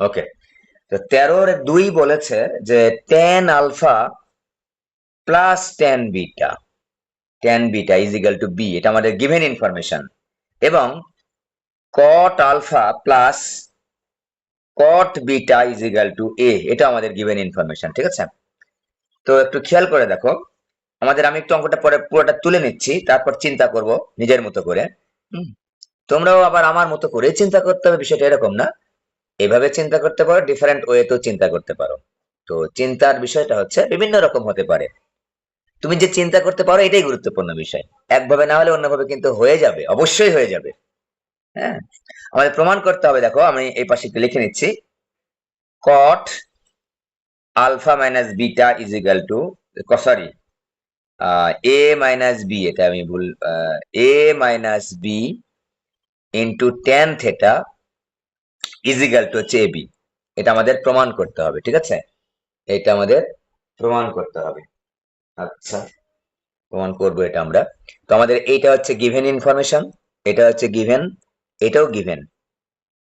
ওকে, তো 13-2 বলেছে যে tan alpha plus tan beta is equal to b, এটা আমাদের গিভেন ইনফরমেশন। এবং cot alpha plus cot beta is equal to a, এটা আমাদের গিভেন ইনফরমেশন। ঠিক আছে, তো একটু খেয়াল করে দেখো আমাদের, আমি একটু অঙ্কটা পরে পুরোটা তুলে নিচ্ছি, তারপর চিন্তা করব নিজের মতো করে। হুম, তোমরাও আবার আমার মতো করে চিন্তা করতে হবে, বিষয়টা এরকম না। এভাবে চিন্তা করতে পারো, ডিফারেন্ট ওয়েতেও চিন্তা করতে পারো। তো চিন্তার বিষয়টা হচ্ছে বিভিন্ন রকম হতে পারে, তুমি যে চিন্তা করতে পারো এটাই গুরুত্বপূর্ণ বিষয়। একভাবে না হলে অন্যভাবে কিন্তু হয়ে যাবে, অবশ্যই হয়ে যাবে। হ্যাঁ, আমাদের প্রমাণ করতে হবে। দেখো আমি এই পাশে একটু লিখে নিচ্ছি, cot alpha minus beta is equal to, sorry, a minus b, এটা আমি ভুল, a minus b into tan theta is equal to হচ্ছে এবি। এটা আমাদের প্রমাণ করতে হবে। ঠিক আছে, এটা আমাদের প্রমাণ করতে হবে। আচ্ছা, প্রমাণ করবো এটা আমরা। তো আমাদের এইটা হচ্ছে গিভেন ইনফরমেশন, এটা হচ্ছে গিভেন, এটাও গিভেন,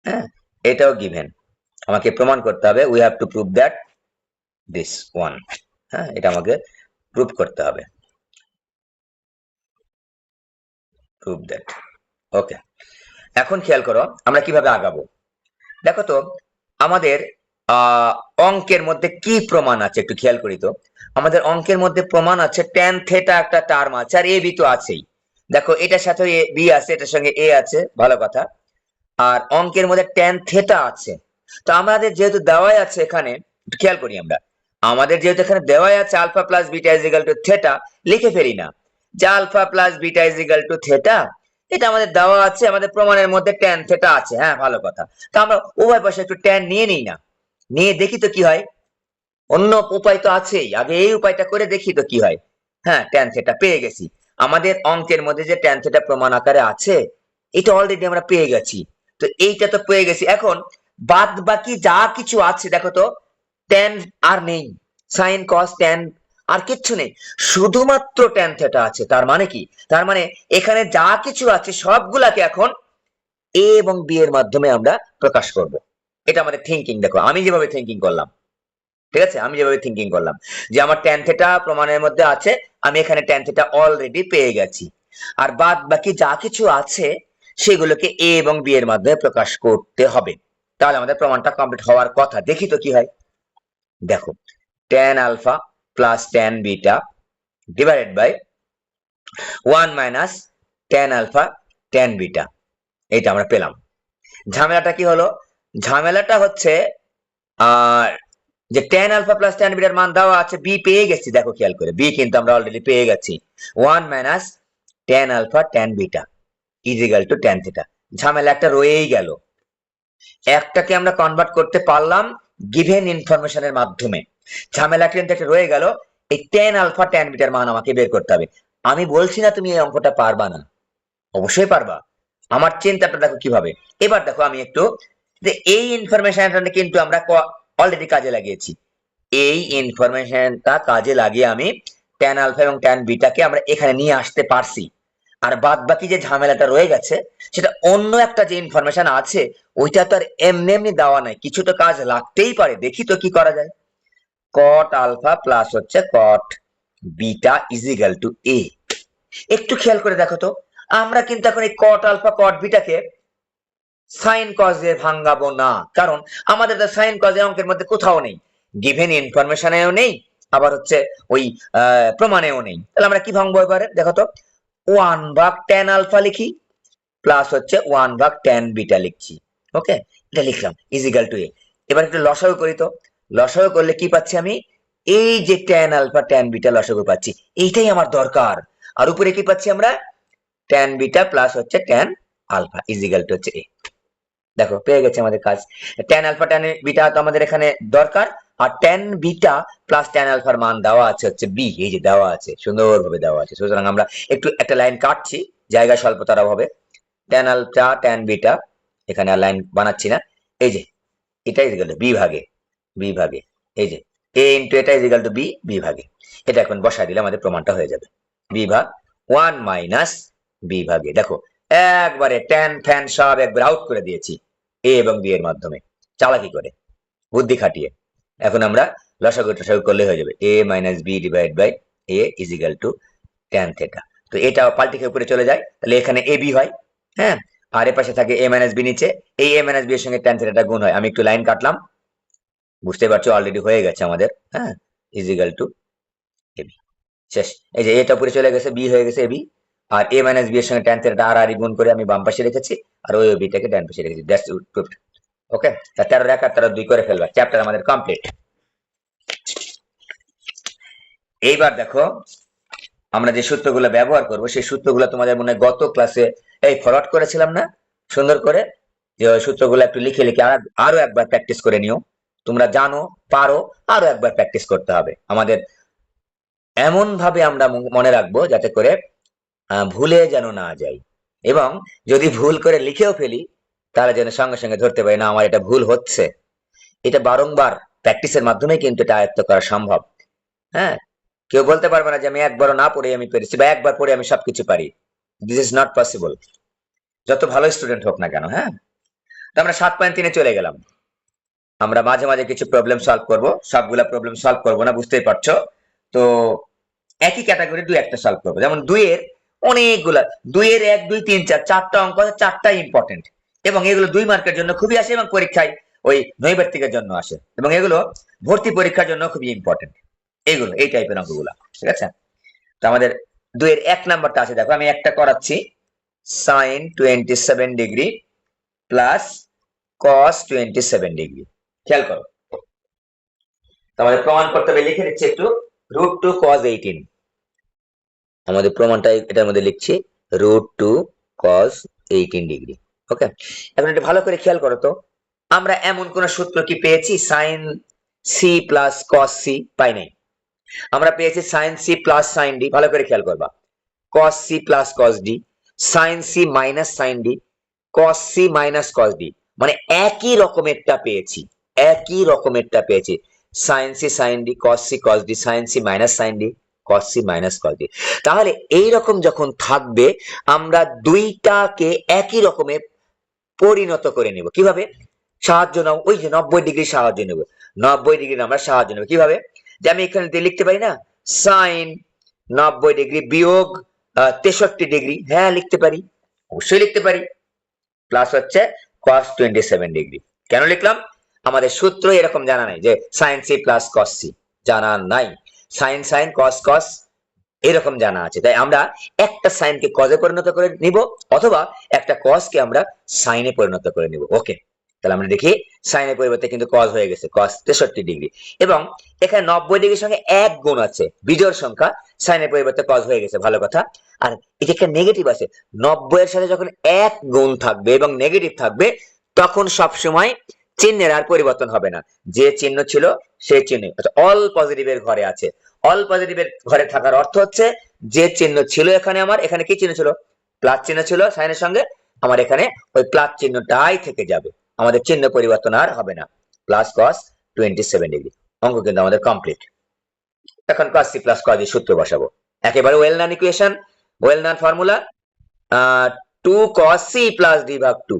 হ্যাঁ, এটাও গিভেন। আমাকে প্রমাণ করতে হবে, we have to prove that this one. হ্যাঁ, এটা আমাকে প্রুভ করতে হবে, প্রুভ দ্যাট। ওকে, এখন খেয়াল করো আমরা কিভাবে আগাবো। দেখো তো আমাদের আহ অঙ্কের মধ্যে কি প্রমাণ আছে একটু খেয়াল করি তো। আমাদের অঙ্কের মধ্যে প্রমাণ আছে ট্যান থেটা একটা টার্ম আছে, আর এ বি তো আছেই। দেখো এটার সাথে এ বি আছে, এটার সঙ্গে এ আছে, ভালো কথা। আর অঙ্কের মধ্যে ট্যান থেটা আছে। তো আমাদের যেহেতু দেওয়াই আছে এখানে, একটু খেয়াল করি আমরা, আমাদের যেহেতু এখানে দেওয়াই আছে alpha plus beta is equal to theta, লিখে ফেলি না যে alpha plus beta is equal to theta. এটা আমাদের দেওয়া আছে, আমাদের প্রমাণের মধ্যে ট্যান থেটা আছে, হ্যাঁ ভালো কথা। তো আমরা উভয় পাশে একটু ট্যান নিয়ে নিই না, নিয়ে দেখি তো কি হয়। অন্য উপায় তো আছেই, আগে এই উপায়টা করে দেখি তো কি হয়। হ্যাঁ, ট্যান থেটা পেয়ে গেছি। আমাদের অঙ্কের মধ্যে যে ট্যান থেটা প্রমাণ আকারে আছে, এটা অলরেডি আমরা পেয়ে গেছি। তো এইটা তো পেয়ে গেছি, এখন বাদ বাকি যা কিছু আছে দেখো তো, ট্যান আর নেই, সাইন কস ট্যান আর কিচ্ছু নেই, শুধুমাত্র ট্যান থেটা আছে। তার মানে কি, তার মানে এখানে যা কিছু আছে সবগুলাকে এখন এ এবং বি এর মাধ্যমে আমরা প্রকাশ করব। এটা আমাদের থিঙ্কিং। দেখো আমি যেভাবে থিঙ্কিং করলাম, ঠিক আছে, আমি যেভাবে থিঙ্কিং করলাম যে আমার ট্যান থেটা প্রমাণের মধ্যে আছে, আমি এখানে ট্যান থেটা অলরেডি পেয়ে গেছি। আর বাদ বাকি যা কিছু আছে সেগুলোকে এ এবং বি এর মাধ্যমে প্রকাশ করতে হবে। তাহলে আমাদের প্রমাণটা কমপ্লিট হওয়ার কথা। দেখি তো কি হয়। দেখো, tan alpha plus tan beta divided by 1 - tan alpha tan beta, এটা আমরা পেলাম। ঝামেলাটা কি হলো, ঝামেলাটা হচ্ছে আর যে ট্যান আলফা প্লাস ট্যান বিটার মান দেওয়া আছে, বি পেয়ে গেছি। দেখো খেয়াল করে, বি কিন্তু আমরা অলরেডি পেয়ে গেছি। 1 - tan alpha tan beta is equal to tan theta. ঝামেলা একটা রয়েই গেল, একটাকে আমরা কনভার্ট করতে পারলাম গিভেন ইনফরমেশনের মাধ্যমে। ঝামেলা কিন্তু একটা রয়ে গেল, এই ট্যান আলফা ট্যান বিটার মান আমাকে বের করতে হবে। আমি বলছি না তুমি এই অঙ্কটা পারবা না, অবশ্যই পারবা। আমার চিন্তাটা দেখো কিভাবে। এবার দেখো আমি একটু, যে এই ইনফরমেশনটা কিন্তু আমরা অলরেডি কাজে লাগিয়েছি। এই ইনফরমেশনটা কাজে লাগিয়ে আমি ট্যান আলফা এবং ট্যান বিটাকে আমরা এখানে নিয়ে আসতে পারছি। আর বাদ বাকি যে ঝামেলাটা রয়ে গেছে, সেটা অন্য একটা যে ইনফরমেশন আছে, ওইটা তো আর এমনি এমনি দেওয়া নাই, কিছু তো কাজ লাগতেই পারে। দেখি তো কি করা যায়। কট আলফা প্লাস হচ্ছে cot beta is equal to a. একটু খেয়াল করে দেখো তো, আমরা কিন্তু এখন এই কট আলফা কট বিটাকে সাইন কজ দিয়ে ভাঙাবো না, কারণ আমাদের তো সাইন কজ অঙ্কের মধ্যে কোথাও নেই, গিভেন ইনফরমেশনেও নেই, আবার হচ্ছে ওই প্রমাণেও নেই। তাহলে আমরা কি ভাঙবো এবারে দেখো তো, 1/tan আলফা লিখি প্লাস হচ্ছে 1/tan বিটা লিখছি। ওকে, এটা লিখলাম ইজিক্যাল টু এ। এবার একটু লসাগু করি তো, লসাগু করলে কি পাচ্ছি আমি, এই যে ট্যান আলফা ট্যান বিটা লসাগু পাচ্ছি, এইটাই আমার দরকার। আর উপরে কি পাচ্ছি আমরা, ট্যান বিটা প্লাস হচ্ছে ট্যান আলফা ইজিক্যাল টু হচ্ছে এ। দেখো পেয়ে গেছে আমাদের কাজ। ট্যান আলফা ট্যান বিটা তো আমাদের এখানে দরকার, আর ট্যান বিটা প্লাস ট্যান আলফার মান দেওয়া আছে হচ্ছে বি, এই যে দেওয়া আছে, সুন্দরভাবে দেওয়া আছে। সুতরাং আমরা একটু একটা লাইন কাটছি, জায়গা স্বল্পতার অভাবে। ট্যান আলফা ট্যান বিটা, এখানে আর লাইন বানাচ্ছি না। এই যে এটা ইজিক্যাল টু বি ভাগে, বি ভাগে, এই যে এ ইন্টু এটা ইজিক্যাল টু বি, বি ভাগে। এটা এখন বসায় দিলে আমাদের প্রমাণটা হয়ে যাবে। বি ভাগ 1 - বি ভাগে। দেখো একবারে ট্যান ফ্যান সব একবার আউট করে দিয়েছি এ এবং বি এর মাধ্যমে। চালাকি করে, বুদ্ধি খাটিয়ে। এখন আমরা লসাগু টসাগু করলে হয়ে যাবে a minus B divide by a is equal to tan theta. তো এটা পাল্টি খেয়ে উপরে চলে যায়, তাহলে এখানে এ বি হয়। হ্যাঁ, আর এর পাশে থাকে a মাইনাস বি, নিচে এই a মাইনাস বি এর সঙ্গে ট্যান থেটাটা গুণ হয়। আমি একটু লাইন কাটলাম, বুঝতে পারছো অলরেডি হয়ে গেছে আমাদের। হ্যাঁ, is equal to A B. শেষ। এই যে এটা উপরে চলে গেছে, বি হয়ে গেছে এবি, আর a মাইনাস বি এর সঙ্গে ট্যান থেটা আর গুণ করে আমি বাম পাশে রেখেছি, আর ওই বিটাকে ডান পাশে রেখেছি। That's proofed. ওকে, 13 এক আর 13 2 করে ফেলবা, চ্যাপ্টার আমাদের কমপ্লিট। এইবার দেখো আমরা যে সূত্রগুলো ব্যবহার করব সেই সূত্রগুলো তোমাদের মনে হয় গত ক্লাসে এই ফরওয়ার্ড করেছিলাম না সুন্দর করে, যে ওই সূত্রগুলো একটু লিখে লিখে আরো একবার প্র্যাকটিস করে নিও। তোমরা জানো, পারো, আরো একবার প্র্যাকটিস করতে হবে আমাদের। এমন ভাবে আমরা মনে রাখবো যাতে করে ভুলে যেন না যাই, এবং যদি ভুল করে লিখেও ফেলি তাহলে যেন সঙ্গে সঙ্গে ধরতে পারি না আমার এটা ভুল হচ্ছে। এটা বারংবার প্র্যাকটিসের মাধ্যমে কিন্তু এটা আয়ত্ত করা সম্ভব। হ্যাঁ, কেউ বলতে পারবে না যে আমি একবারও না পড়ে আমি পেরেছি, বা একবার পড়ে আমি সবকিছু পারি। দিস ইজ নট পসিবল, যত ভালো স্টুডেন্ট হোক না কেন। হ্যাঁ, তো আমরা 7.3 চলে গেলাম। আমরা মাঝে মাঝে কিছু প্রবলেম সলভ করব, সবগুলা প্রবলেম সলভ করব না, বুঝতেই পারছো। তো একই ক্যাটাগরি দুই একটা সলভ করবো, যেমন দুইয়ের অনেকগুলা, দুইয়ের 1 2 3 4 চারটা অঙ্ক আছে, চারটাই ইম্পর্টেন্ট, এবং এগুলো 2 মার্কের জন্য খুবই আসে, এবং পরীক্ষায় ওই নৈর্ব্যক্তিকের জন্য আসে, এবং এগুলো ভর্তি পরীক্ষার জন্য খুবই ইম্পর্টেন্ট। এগুলো এই টাইপের অঙ্কগুলা, ঠিক আছে। তো আমাদের দুইয়ের 1 নাম্বারটা আছে, দেখো আমি একটা করাচ্ছি, sin 27 degree plus cos 27 degree. খেয়াল করো, তো আমাদের প্রমাণ করতে হবে, লিখে দিচ্ছি একটু, √2 cos 18। আমাদের প্রমাণটা এটার মধ্যে লিখছি, √2 cos 18 ডিগ্রি। ওকে, এখন এটা ভালো করে খেয়াল করো তো, আমরা এমন কোন সূত্র কি পেয়েছি sin c plus cos c? পাই নাই। আমরা পেয়েছি sin c plus sin d। ভালো করে খেয়াল করবা, cos c plus cos d, sin c minus sin d, cos c minus cos d, মানে একই রকমেরটা পেয়েছি, একই রকমেরটা পেয়েছি, sin c sin d, cos c cos d, sin c minus sin d, cos c minus cos d। তাহলে এই রকম যখন থাকবে আমরা দুইটাকে একই রকমের পরিণত করে নেব। কিভাবে? সাহায্য নাও, ওই যে 90 ডিগ্রি সাহায্য নেব, 90 ডিগ্রি আমরা সাহায্য নেব। কিভাবে? যে আমি এখানে লিখতে পারি না, সাইন 90 ডিগ্রি বিয়োগ 63 ডিগ্রি। হ্যাঁ লিখতে পারি, অবশ্যই লিখতে পারি। প্লাস হচ্ছে cos 27 ডিগ্রি। কেন লিখলাম? আমাদের সূত্র এরকম জানা নাই যে sin c plus cos c, জানা নাই। sin sin cos cos এরকম জানা আছে, তাই আমরা একটা সাইনকে কজে পরিণত করে নিব, অথবা একটা কজকে আমরা সাইনে পরিণত করে নিব। ওকে, তাহলে আমরা দেখি সাইনের পরিবর্তে কিন্তু কজ হয়ে গেছে, cos 63 ডিগ্রি, এবং এখানে 90 ডিগ্রির সঙ্গে এক গুণ আছে, বিজোড় সংখ্যা, সাইনের পরিবর্তে কজ হয়ে গেছে, ভালো কথা। আর এটা একটা নেগেটিভ আছে, 90 এর সাথে যখন এক গুণ থাকবে এবং নেগেটিভ থাকবে তখন সব সময় চিহ্নের আর পরিবর্তন হবে না, যে চিহ্ন ছিল সেই চিহ্ন অল পজিটিভের ঘরে আছে। অল পজিটিভের ঘরে থাকার অর্থ হচ্ছে যে চিহ্ন ছিল এখানে, আমার এখানে কি চিহ্ন ছিল? প্লাস চিহ্ন ছিল সাইনের সঙ্গে, আমার এখানে ওই প্লাস চিহ্নটাই থেকে যাবে, আমাদের চিহ্ন পরিবর্তন আর হবে না। Plus cos 27 degree. অঙ্ক কিন্তু আমাদের কমপ্লিট। এখন cos c plus cos d সূত্র বসাবো, একেবারে well known equation, well known formula, 2 cos c plus d ভাগ 2।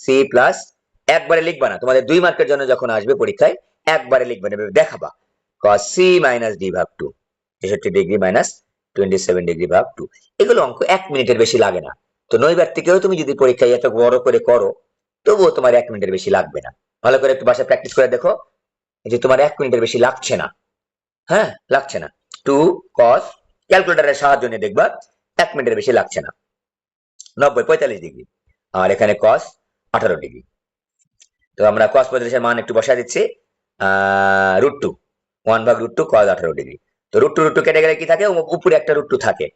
c প্লাস, একবারে লিখবা না, তোমাদের 2 মার্কের জন্য যখন আসবে পরীক্ষায় একবারে লিখবে না, দেখাবা cos c মাইনাস d ভাগ 2, 63 ডিগ্রি মাইনাস 27 ডিগ্রি ভাগ 2। এগুলো অঙ্ক 1 মিনিটের বেশি লাগে না। তো নৈর্ব্যক্তিকেও তুমি যদি পরীক্ষায় এত বড় করে করো তবুও তোমার 1 মিনিটের বেশি লাগবে না। ভালো করে একটু বাসায় প্র্যাকটিস করে দেখো, যে তোমার 1 মিনিটের বেশি লাগছে না। হ্যাঁ, লাগছে না। 2 cos, ক্যালকুলেটরের সাহায্য নিয়ে দেখবা 1 মিনিটের বেশি লাগছে না। 90 45 ডিগ্রি, আর এখানে cos 18 ডিগ্রি। তো আমরা cos 45 এর মান একটু বসায় দিচ্ছি, √2, 1 ভাগ √2 cos 18 ডিগ্রি। তো √2 কেটে গেলে কি থাকে? উপরে একটা √2 থাকে,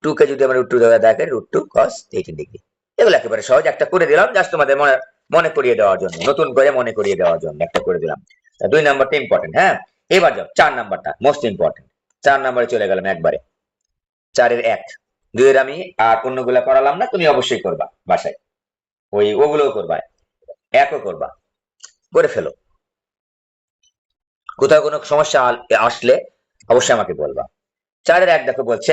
2 কে যদি আমরা √2 দেওয়া দেখে, √2 cos 18 ডিগ্রি। এগুলো একেবারে সহজ, একটা করে দিলাম জাস্ট তোমাদের মনে মনে করিয়ে দেওয়ার জন্য, নতুন করে মনে করিয়ে দেওয়ার জন্য একটা করে দিলাম। 2 নাম্বারটা ইম্পর্টেন্ট। হ্যাঁ, এবার যাও 4 নাম্বারটা মোস্ট ইম্পর্টেন্ট। 4 নাম্বারে চলে গেলাম একবারে, 4 এর 1। 2 এর আমি আর অন্যগুলা করালাম না, তুমি অবশ্যই করবা বাসায়, ওগুলোও করবা, 1ও করবা, করে ফেলো। কোথাও কোনো সমস্যা আসলে অবশ্যই আমাকে বলবা। 4 এর 1 দেখো বলছে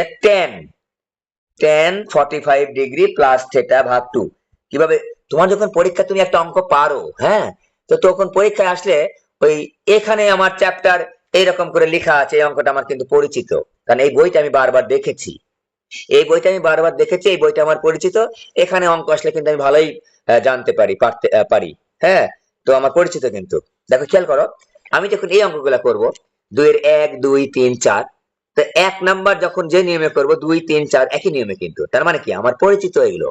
tan 45 ডিগ্রি প্লাস থেটা ভাগ 2। কিভাবে? তোমার যখন পরীক্ষা তুমি একটা অঙ্ক পারো, হ্যাঁ, তো তখন পরীক্ষায় আসলে ওই এখানে আমার চ্যাপ্টার এইরকম করে লেখা আছে, এই অঙ্কটা আমার কিন্তু পরিচিত, কারণ এই বইটা আমি বারবার দেখেছি, এই বইটা আমার পরিচিত। এখানে অঙ্ক আসলে কিন্তু আমি ভালোই জানতে পারি। হ্যাঁ, তো আমার পরিচিত কিন্তু। দেখো খেয়াল করো, আমি যখন এই অঙ্কগুলা করব, 2 এর 1 2 3 4, তো 1 নাম্বার যখন যে নিয়মে করব 2 3 4 একই নিয়মে, কিন্তু তার মানে কি আমার পরিচিত এগুলো,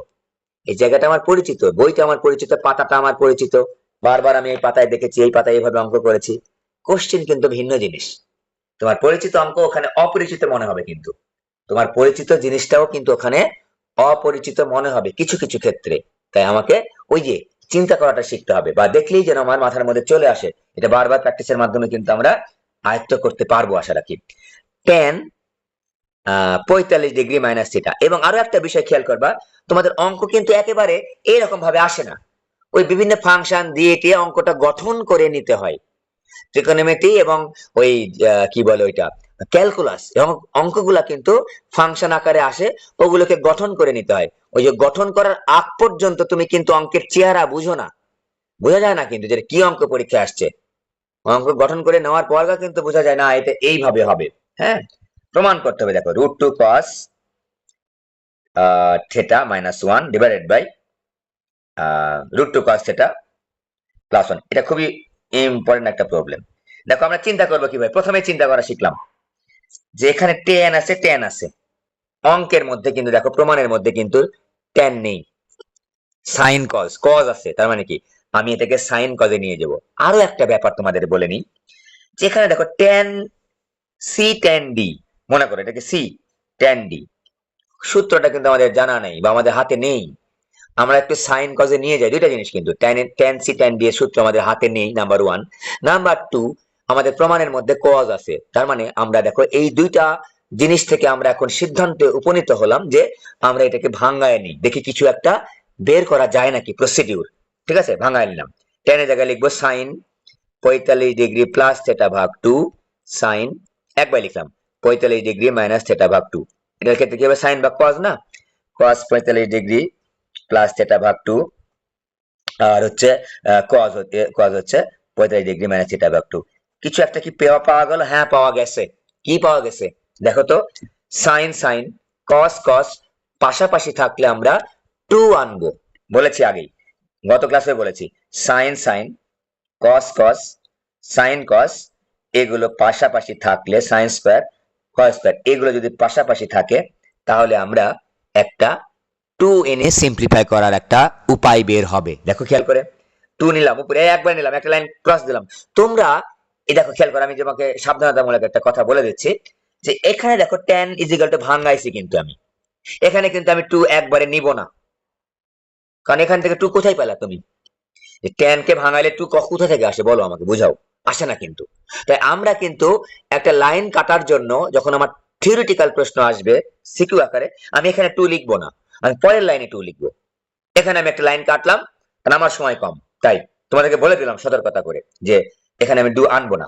এই জায়গাটা আমার পরিচিত, বইটা আমার পরিচিত, পাতাটা আমার পরিচিত, বারবার আমি এই পাতায় দেখেছি, এই পাতায় এইভাবে অঙ্ক করেছি। কোশ্চেন কিন্তু ভিন্ন জিনিস। তোমার পরিচিত অঙ্ক ওখানে অপরিচিত মনে হবে, কিন্তু তোমার পরিচিত জিনিসটাও কিন্তু ওখানে অপরিচিত মনে হবে কিছু কিছু ক্ষেত্রে। তাই আমাকে ওই যে চিন্তা করাটা শিখতে হবে, বা দেখলেই যেন আমার মাথার মধ্যে চলে আসে, এটা বারবার প্র্যাকটিসের মাধ্যমে কিন্তু আমরা আয়ত্ত করতে পারবো আশা রাখি। Ten 45 degree minus theta. এবং আরো একটা বিষয় খেয়াল করবা, তোমাদের অঙ্ক কিন্তু একেবারে এরকম ভাবে আসে না, ওই বিভিন্ন ফাংশন দিয়ে টিয়ে অঙ্কটা গঠন করে নিতে হয়। ত্রিকোণমিতি এবং ওই কি বলে ওইটা ক্যালকুলাস এবং অঙ্কগুলা কিন্তু ফাংশন আকারে আসে, ওগুলোকে গঠন করে নিতে হয়। ওই যে গঠন করার আগ পর্যন্ত তুমি কিন্তু অঙ্কের চেহারা বুঝো না, বোঝা যায় না কিন্তু যে কি অঙ্ক পরীক্ষা আসছে। অঙ্ক গঠন করে নেওয়ার পর কিন্তু বোঝা যায় না এটা এইভাবে হবে। হ্যাঁ, প্রমাণ করতে হবে। দেখো √2 cos theta -1 divided by √2 cos theta +1, এটা খুবই ইম্পর্টেন্ট একটা প্রবলেম। দেখো আমরা চিন্তা করবো কিভাবে, প্রথমে চিন্তা করা শিখলাম যে এখানে tan আছে, অঙ্কের মধ্যে কিন্তু দেখো প্রমাণের মধ্যে কিন্তু tan নেই, sin cos আছে, তার মানে কি আমি এটাকে sin cos এ নিয়ে যাব। আরো একটা ব্যাপার তোমাদের বলে নিই, যেখানে দেখো tan c tan d, মনে করো এটাকে c tan d, সূত্রটা কিন্তু আমাদের জানা নেই বা আমাদের হাতে নেই, আমরা একটু sin cos এ নিয়ে যাই। দুইটা জিনিস কিন্তু, tan c tan d এর সূত্র আমাদের হাতে নেই, নাম্বার 1। নাম্বার 2, আমাদের প্রমাণের মধ্যে cos আছে, তার মানে আমরা দেখো এই দুইটা জিনিস থেকে আমরা এখন সিদ্ধান্তে উপনীত হলাম যে আমরা এটাকে ভাঙায় নিই, দেখি কিছু একটা বের করা যায় নাকি প্রসিডিউর। ঠিক আছে, ভাঙায় নিলাম। tan এর জায়গায় লিখবো sin 45 ডিগ্রি প্লাস থিটা ভাগ 2 sin, একবার লিখলাম 45 ডিগ্রি মাইনাস থিটা ভাগ 2। এটার ক্ষেত্রে কি হবে, sin বা cos না, cos 45 ডিগ্রি প্লাস থিটা ভাগ 2, আর হচ্ছে cos হচ্ছে 45 ডিগ্রি মাইনাস থিটা ভাগ 2। কিছু একটা কি পাওয়া গেল? হ্যাঁ পাওয়া গেছে। কি পাওয়া গেছে দেখো তো, sin cos পাশাপাশি থাকলে আমরা 2 আনবো, বলেছি আগেই, গত ক্লাসে বলেছি sin cos sin cos এগুলো পাশাপাশি থাকলে sin স্কয়ার cos স্কয়ার এগুলো যদি পাশাপাশি থাকে, তাহলে আমরা একটা 2 এনে সিম্পলিফাই করার একটা উপায় বের হবে। দেখো খেয়াল করে, 2 নিলাম, উপরে একবার নিলাম, একটা লাইন ক্রস দিলাম। তোমরা এই দেখো খেয়াল করে, আমি তোমাকে সাবধানতামূলক একটা কথা বলে দিচ্ছি, যে এখানে দেখো tan ভাঙাইছি, কিন্তু আমি এখানে কিন্তু আমি 2 একবারে নিব না, কারণ এখান থেকে 2 কোথায় পেলা তুমি? tan কে ভাঙাইলে 2 কোথা থেকে আসে বলো আমাকে, বুঝাও। আসে না কিন্তু। তাই আমরা কিন্তু একটা লাইন কাটার জন্য যখন আমার থিওরিটিক্যাল প্রশ্ন আসবে সিকিউ আকারে, আমি এখানে 2 লিখবো না, আমি পরের লাইনে 2 লিখবো। এখানে আমি একটা লাইন কাটলাম, কারণ আমার সময় কম, তাই তোমাদেরকে বলে দিলাম সতর্কতা করে যে এখানে আমি 2 আনবো না,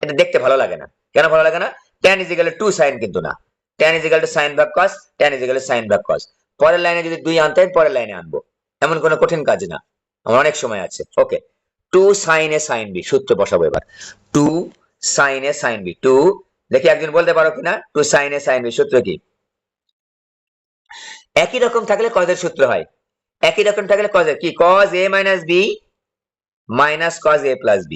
এটা দেখতে ভালো লাগে না। কেন ভালো লাগে না? tan = 2 sin কিন্তু না, tan = sin ভাগ cos, tan = sin ভাগ cos। পরের লাইনে যদি 2 আনতে হয় পরের লাইনে আনবো, এমন কোনো কঠিন কাজ না, আমার অনেক সময় আছে। ওকে, 2 sin a sin b সূত্র বসাবো এবার। 2 sin a sin b, 2, দেখি একজন বলতে পারো কিনা 2 sin a sin b সূত্র কি? একই রকম থাকলে cos এর সূত্র হয়, একই রকম থাকলে cos এর কি, cos a - b minus cos a plus b,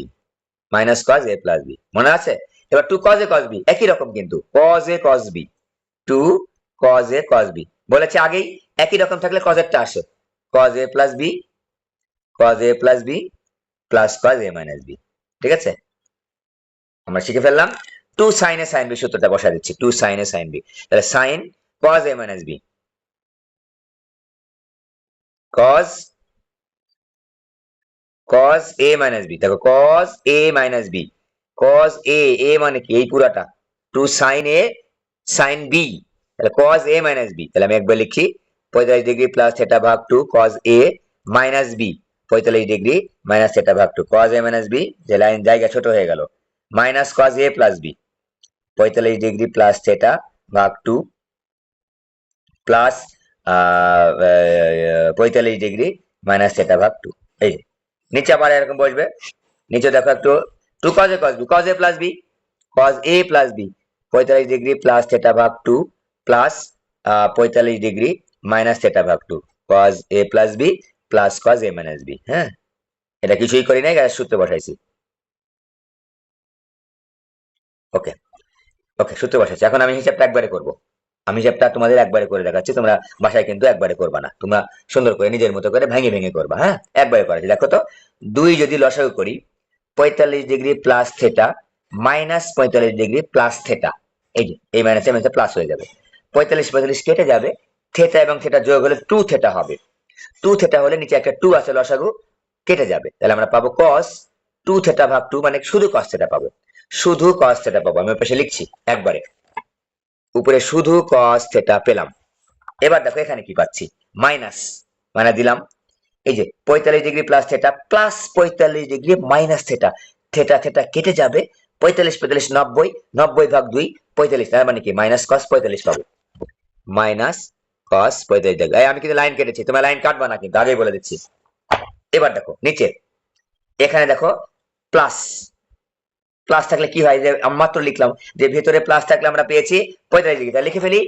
minus cos a plus b, মনে আছে? এবার 2 cos a cos b একই রকম, কিন্তু cos a cos b, 2 cos a cos b বলেছে আগেই, একই রকম থাকলে cos এরটা আসে, cos a plus b cos a plus b plus cos a minus b। ঠিক আছে, আমরা শিখে ফেললাম। 2 sin a sin b সূত্রটা বসা দিচ্ছি, 2 sin a sin b, তাহলে sin cos a minus b cos a minus b, দেখো cos a minus b, cos a মানে কি এই পুরাটা, 2 sin a sin b, তাহলে cos a minus b, তাহলে আমি একবার লিখি 45 ডিগ্রি প্লাস থিটা ভাগ 2 cos a minus b, 45 degree minus theta ভাগ 2 cos a minus b, যে লাইন জায়গা ছোট হয়ে গেল, minus cos a plus b, 45 degree plus theta ভাগ 2 প্লাস 45 ডিগ্রি মাইনাস থিটা ভাগ 2, এই নিচে আবার এরকম বসবে, নিচে দেখো একটু 2 cos a plus B, cos a plus B 45 degree plus theta ভাগ 2 প্লাস 45 ডিগ্রি মাইনাস থেটা ভাগ 2 cos a plus B plus cos a minus B. হ্যাঁ, এটা কিছুই করি নাই, সূত্র বসাইছি। ওকে ওকে, সূত্র বসাইছি। এখন আমি হিসাবটা একবারে করব, আমি হিসাবটা তোমাদের একবারে করে দেখাচ্ছি, তোমরা বাসায় কিন্তু একবারে করবা না, তোমরা সুন্দর করে নিজের মতো করে ভেঙে ভেঙে করবা। হ্যাঁ, একবারে করাচ্ছি, দেখো তো। 2 যদি লসাগু করি 45 degree plus theta minus 45 degree plus theta, এই যে এই মাইনাসে মাইনাসে প্লাস হয়ে যাবে, 45 45 কেটে যাবে, থেটা এবং থেটা যোগ হলে 2 থেটা হবে, 2 থেটা হলে নিচে একটা 2 আছে, লসাগু কেটে যাবে, তাহলে আমরা পাবো cos 2 থেটা ভাগ 2, মানে শুধু cos থেটা পাবো, শুধু cos থেটা পাবো। আমি পাশে লিখছি একবারে, উপরে শুধু cos থেটা পেলাম। এবার দেখো এখানে কি পাচ্ছি, মাইনাস, মানে দিলাম, এই যে 45 degree plus theta plus 45 degree minus theta, theta theta কেটে যাবে, 45 45 90, 90 ভাগ 2 45, তার মানে কি মাইনাস cos 45 পাবো, মাইনাস cos 45। দেখো আমি কিন্তু লাইন কেটেছি, তোমরা লাইন কাটবা না কিন্তু, আগেই বলে দিচ্ছি। এবার দেখো নিচে, এখানে দেখো প্লাস, প্লাস থাকলে কি হয়, যে আমি মাত্র লিখলাম যে ভেতরে প্লাস থাকলে আমরা পেয়েছি 45 ডিগ্রি, তাহলে লিখে ফেলি